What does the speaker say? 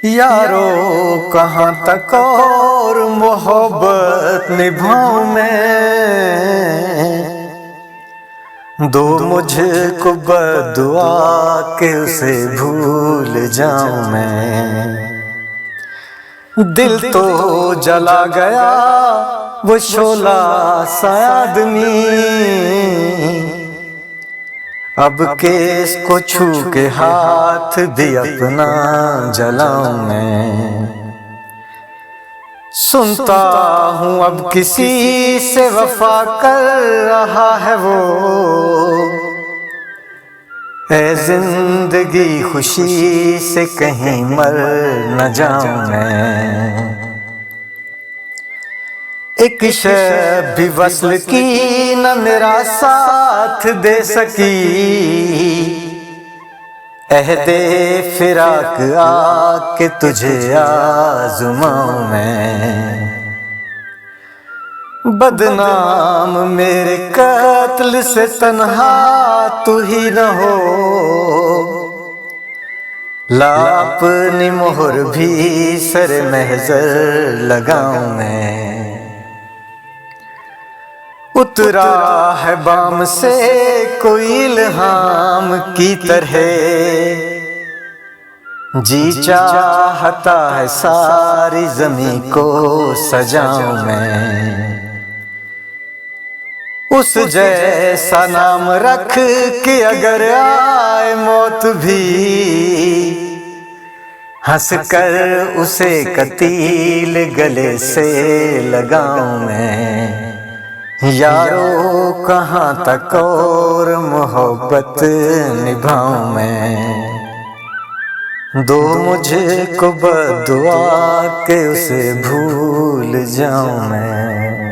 यारो कहाँ तक और मोहब्बत निभाऊं मैं, दो मुझको बद्दुआ के उसे भूल जाऊं मैं। दिल तो जला गया वो शोला सा आदमी, अब केस को छू के हाथ भी अपना जलाऊं मैं। सुनता हूँ अब किसी से वफा कर रहा है वो, ऐ जिंदगी खुशी से कहीं मर न जाऊं मैं। एक शब भी वस्ल की न मेरा साथ दे सकी, अहदे फिराक आके तुझे आज़माऊं मैं। बदनाम मेरे कत्ल से तन्हा तू ही न हो, ला अपनी मोहर भी सर महज़र लगाऊं मैं। उतरा है बाम से कोई इल्हाम की तरह, जी चाहता है सारी ज़मीं को सजाऊं मैं। उस जैसा नाम रख के अगर आए मौत भी, हंस कर उसे कतील गले से लगाऊं मैं। यारो कहाँ तक और मोहब्बत निभाऊं मैं, दो मुझको बद्दुआ के उसे भूल जाऊं मैं।